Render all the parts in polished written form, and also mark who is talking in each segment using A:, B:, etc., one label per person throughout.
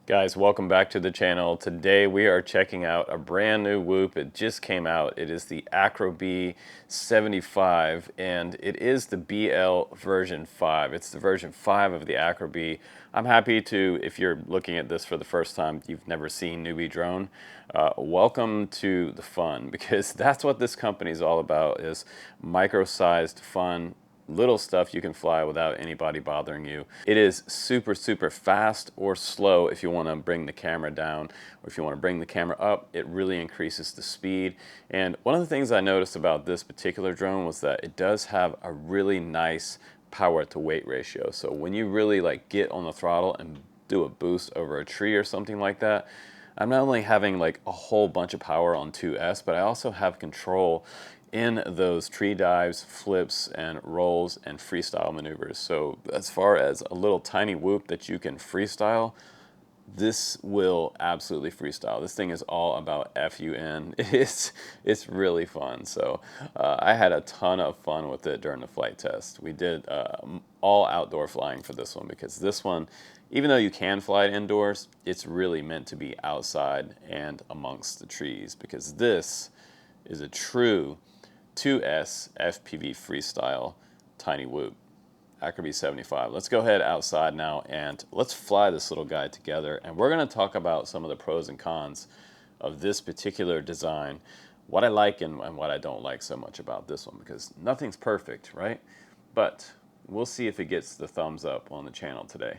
A: Guys, welcome back to the channel. Today we are checking out a brand new whoop. It just came out. It is the AcroBee75 and it is the BL version 5. It's the version 5 of the AcroBee. I'm happy to, if you're looking at this for the first time, you've never seen Newbeedrone, welcome to the fun, because that's what this company is all about, is micro-sized fun, little stuff you can fly without anybody bothering you. It is super fast or slow if you want to bring the camera down, or if you want to bring the camera up, it really increases the speed. And one of the things I noticed about this particular drone was that it does have a really nice power to weight ratio. So when you really like get on the throttle and do a boost over a tree or something like that, I'm not only having like a whole bunch of power on 2S, but I also have control in those tree dives, flips, and rolls and freestyle maneuvers. So as far as a little tiny whoop that you can freestyle, this will absolutely freestyle. This thing is all about FUN. It's really fun. So I had a ton of fun with it during the flight test. We did all outdoor flying for this one, because this one, even though you can fly it indoors, it's really meant to be outside and amongst the trees, because this is a true 2S FPV Freestyle Tiny Whoop, AcroBee75. Let's go ahead outside now and let's fly this little guy together, and we're going to talk about some of the pros and cons of this particular design, what I like and what I don't like so much about this one, because nothing's perfect, right? But we'll see if it gets the thumbs up on the channel today.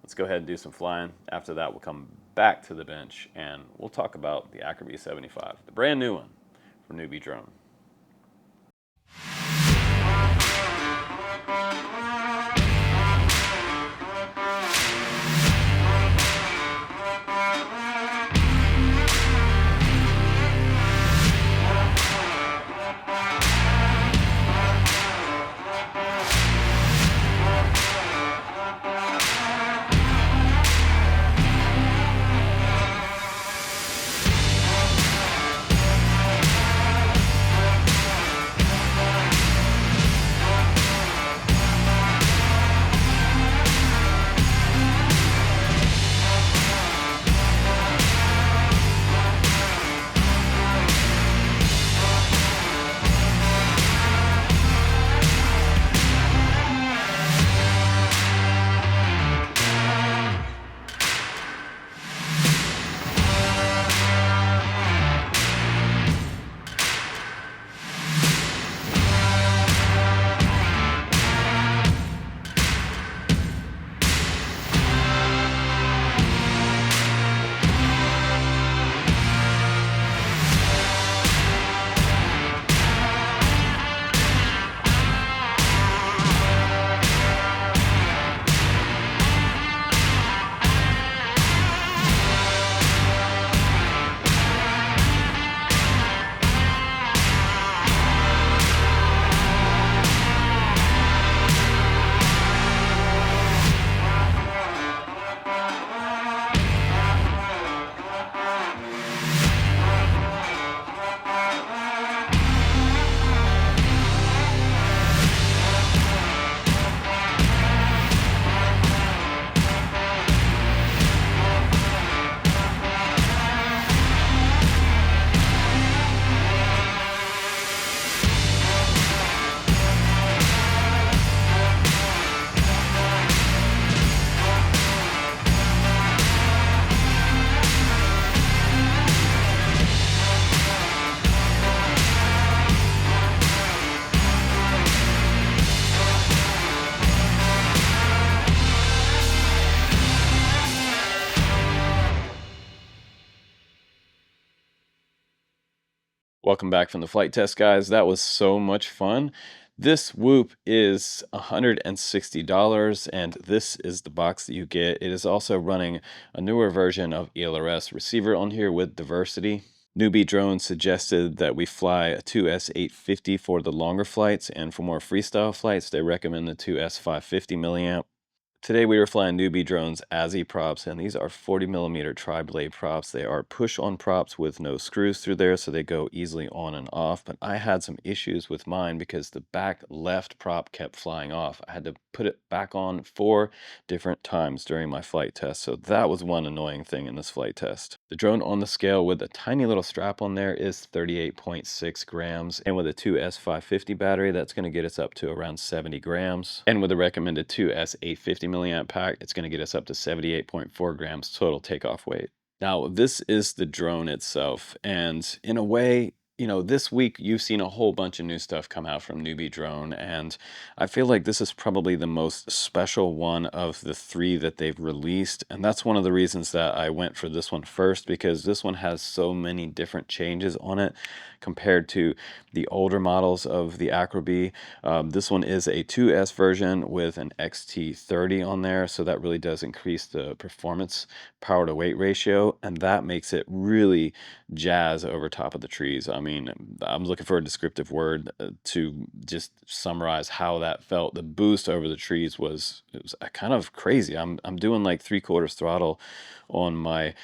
A: Let's go ahead and do some flying. After that, we'll come back to the bench and we'll talk about the AcroBee75, the brand new one from Newbeedrone. Welcome back from the flight test, guys. That was so much fun. This whoop is $160, and this is the box that you get. It is also running a newer version of ELRS receiver on here with diversity. Newbeedrone suggested that we fly a 2S850 for the longer flights, and for more freestyle flights, they recommend the 2S550 milliamp. Today we were flying Newbeedrone's ASI props, and these are 40mm tri-blade props. They are push-on props with no screws through there, so they go easily on and off. But I had some issues with mine because the back left prop kept flying off. I had to put it back on 4 different times during my flight test, so that was one annoying thing in this flight test. The drone on the scale with a tiny little strap on there is 38.6 grams, and with a 2S550 battery, that's going to get us up to around 70 grams. And with a recommended 2S850 milliamp pack, it's going to get us up to 78.4 grams total takeoff weight. Now, this is the drone itself, and in a way, this week you've seen a whole bunch of new stuff come out from Newbeedrone, and I feel like this is probably the most special one of the 3 that they've released, and that's one of the reasons that I went for this one first, because this one has so many different changes on it compared to the older models of the AcroBee. This one is a 2S version with an XT30 on there, so that really does increase the performance power to weight ratio, and that makes it really jazz over top of the trees. I mean, I'm looking for a descriptive word to just summarize how that felt. The boost over the trees was kind of crazy. I'm doing like 3/4 throttle on my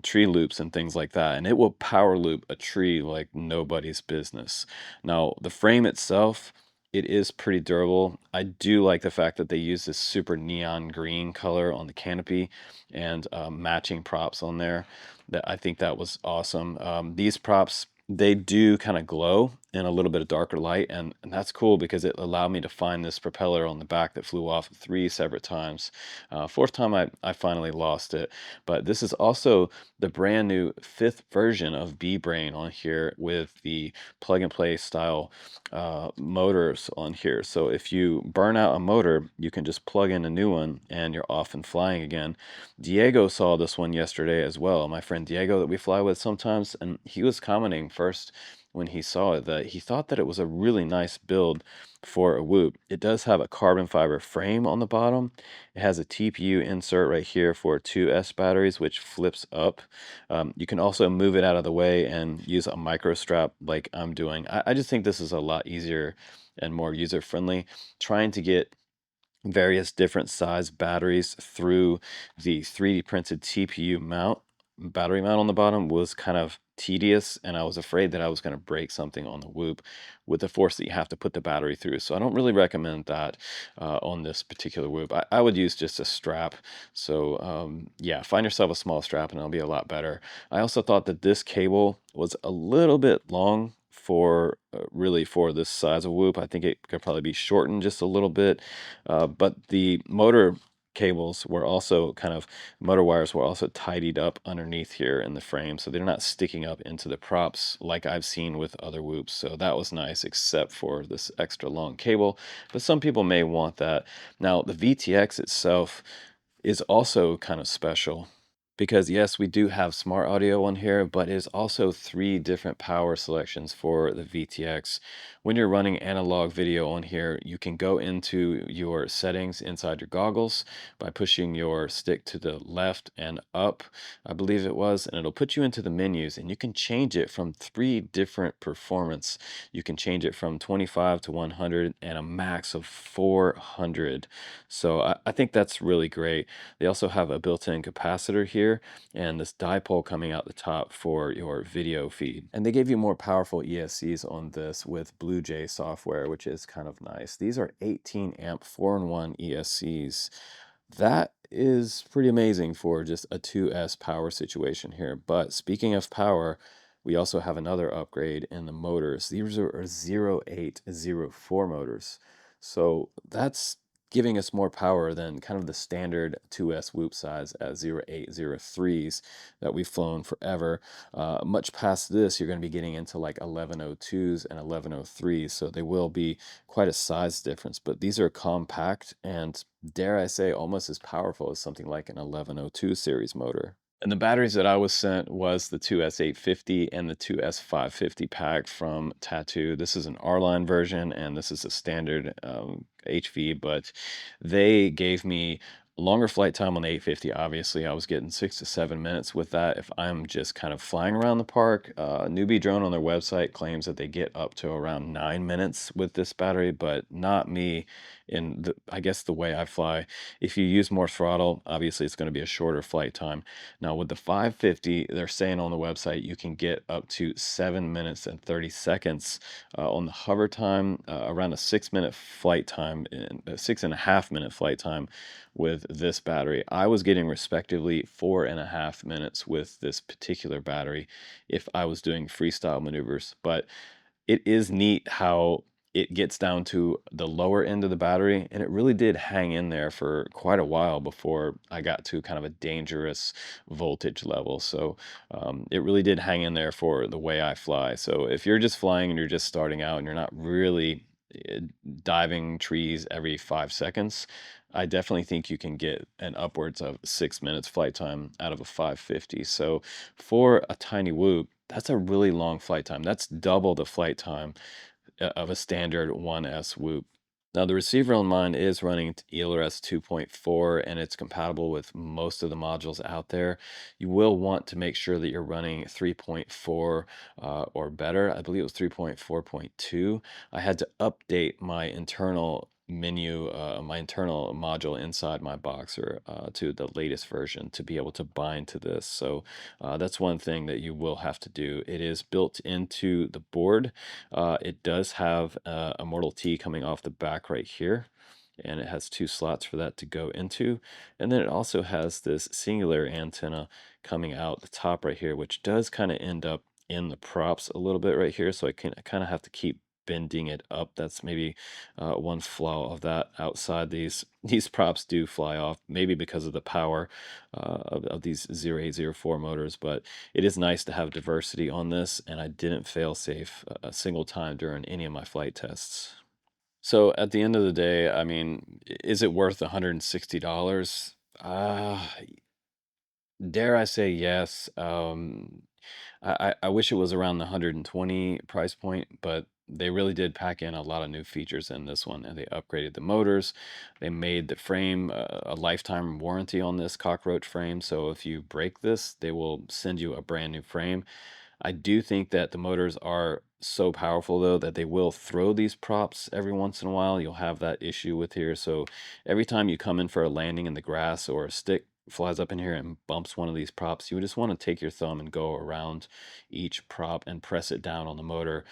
A: tree loops and things like that, and it will power loop a tree like nobody's business. Now, the frame itself, it is pretty durable. I do like the fact that they use this super neon green color on the canopy and matching props on there. That I think that was awesome. These props, they do kind of glow in a little bit of darker light, and that's cool because it allowed me to find this propeller on the back that flew off 3 separate times. 4th time I finally lost it, but this is also the brand new 5th version of B-Brain on here with the plug and play style motors on here. So if you burn out a motor, you can just plug in a new one and you're off and flying again. Diego saw this one yesterday as well, my friend Diego that we fly with sometimes, and he was commenting first when he saw it that he thought that it was a really nice build for a Whoop. It does have a carbon fiber frame on the bottom. It has a TPU insert right here for 2S batteries, which flips up. You can also move it out of the way and use a micro strap like I'm doing. I just think this is a lot easier and more user-friendly. Trying to get various different size batteries through the 3D printed TPU battery mount on the bottom was kind of tedious, and I was afraid that I was going to break something on the Whoop with the force that you have to put the battery through. So I don't really recommend that on this particular Whoop. I would use just a strap. So yeah, find yourself a small strap and it'll be a lot better. I also thought that this cable was a little bit long for really for this size of Whoop. I think it could probably be shortened just a little bit, but the motor cables were also motor wires were also tidied up underneath here in the frame, so they're not sticking up into the props like I've seen with other Whoops. So that was nice, except for this extra long cable, but some people may want that. Now the VTX itself is also kind of special, because yes, we do have smart audio on here, but it is also 3 different power selections for the VTX. When you're running analog video on here, you can go into your settings inside your goggles by pushing your stick to the left and up, I believe it was, and it'll put you into the menus, and you can change it from 3 different performance. You can change it from 25 to 100 and a max of 400. So I think that's really great. They also have a built-in capacitor here and this dipole coming out the top for your video feed. And they gave you more powerful ESCs on this with BlueJay software, which is kind of nice. These are 18 amp 4-in-1 ESCs. That is pretty amazing for just a 2S power situation here. But speaking of power, we also have another upgrade in the motors. These are 0804 motors. So that's giving us more power than kind of the standard 2S Whoop size at 0803s that we've flown forever. Much past this, you're going to be getting into like 1102s and 1103s, so they will be quite a size difference, but these are compact and, dare I say, almost as powerful as something like an 1102 series motor. And the batteries that I was sent was the 2S850 and the 2S550 pack from Tattoo. This is an R-line version, and this is a standard HV, but they gave me Longer flight time on the 850, obviously, I was getting 6 to 7 minutes with that if I'm just kind of flying around the park. Newbeedrone on their website claims that they get up to around 9 minutes with this battery, but not me. I guess the way I fly, if you use more throttle, obviously it's going to be a shorter flight time. Now with the 550, they're saying on the website you can get up to 7 minutes and 30 seconds on the hover time, around a 6 minute flight time, and a 6.5 minute flight time with this battery. I was getting respectively 4.5 minutes with this particular battery if I was doing freestyle maneuvers. But it is neat how it gets down to the lower end of the battery, and it really did hang in there for quite a while before I got to kind of a dangerous voltage level. So it really did hang in there for the way I fly. So if you're just flying and you're just starting out and you're not really eh, diving trees every 5 seconds, I definitely think you can get an upwards of 6 minutes flight time out of a 550. So for a tiny whoop, that's a really long flight time. That's double the flight time of a standard 1S Whoop. Now, the receiver on mine is running ELRS 2.4 and it's compatible with most of the modules out there. You will want to make sure that you're running 3.4 or better. I believe it was 3.4.2. I had to update my internal menu, my internal module inside my boxer to the latest version to be able to bind to this. So that's one thing that you will have to do. It is built into the board. It does have a Mortal T coming off the back right here, and it has two slots for that to go into. And then it also has this singular antenna coming out the top right here, which does kind of end up in the props a little bit right here. So I kind of have to keep bending it up. That's maybe one flaw of that. Outside, these props do fly off, maybe because of the power of these 0804 motors, but it is nice to have diversity on this, and I didn't fail safe a single time during any of my flight tests. So at the end of the day, I mean, is it worth $160? Dare I say yes. I wish it was around the 120 price point, but they really did pack in a lot of new features in this one, and they upgraded the motors. They made the frame a lifetime warranty on this cockroach frame, so if you break this, they will send you a brand new frame. I do think that the motors are so powerful though that they will throw these props every once in a while. You'll have that issue with here. So every time you come in for a landing in the grass or a stick flies up in here and bumps one of these props, you just want to take your thumb and go around each prop and press it down on the motor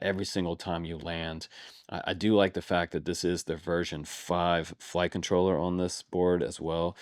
A: every single time you land. I do like the fact that this is the version 5 flight controller on this board as well.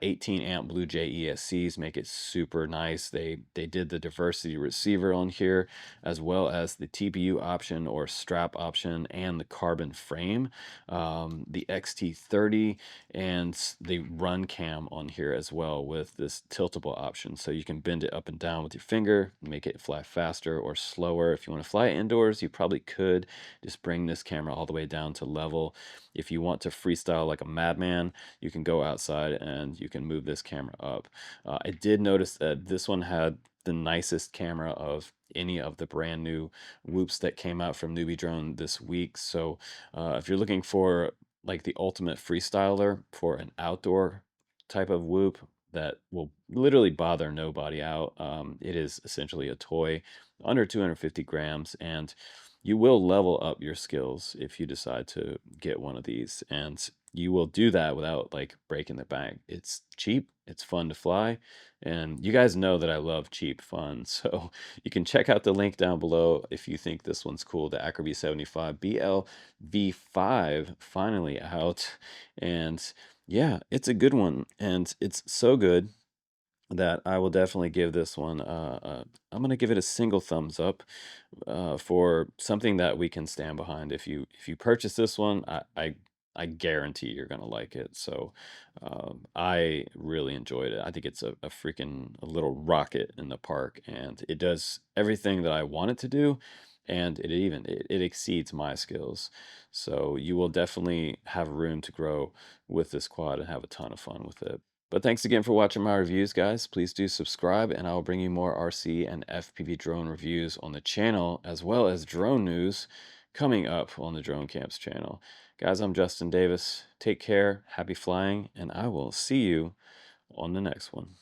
A: 18 amp Blue Jay ESCs make it super nice. They did the diversity receiver on here, as well as the TPU option or strap option and the carbon frame, the XT30, and the run cam on here as well with this tiltable option. So you can bend it up and down with your finger, make it fly faster or slower. If you want to fly indoors, you probably could just bring this camera all the way down to level. If you want to freestyle like a madman, you can go outside and you can move this camera up. I did notice that this one had the nicest camera of any of the brand new whoops that came out from Newbeedrone this week. So if you're looking for like the ultimate freestyler for an outdoor type of whoop that will literally bother nobody out, it is essentially a toy under 250 grams, and you will level up your skills if you decide to get one of these, and you will do that without like breaking the bank. It's cheap, it's fun to fly, and you guys know that I love cheap fun. So you can check out the link down below if you think this one's cool. The AcroBee75 BLV5 finally out, and yeah, it's a good one, and it's so good that I will definitely give this one. I'm gonna give it a single thumbs up for something that we can stand behind. If you purchase this one, I guarantee you're gonna like it. So I really enjoyed it. I think it's a freaking a little rocket in the park, and it does everything that I want it to do. And it exceeds my skills. So you will definitely have room to grow with this quad and have a ton of fun with it. But thanks again for watching my reviews, guys. Please do subscribe, and I will bring you more RC and FPV drone reviews on the channel, as well as drone news coming up on the Drone Camps channel. Guys, I'm Justin Davis. Take care, happy flying, and I will see you on the next one.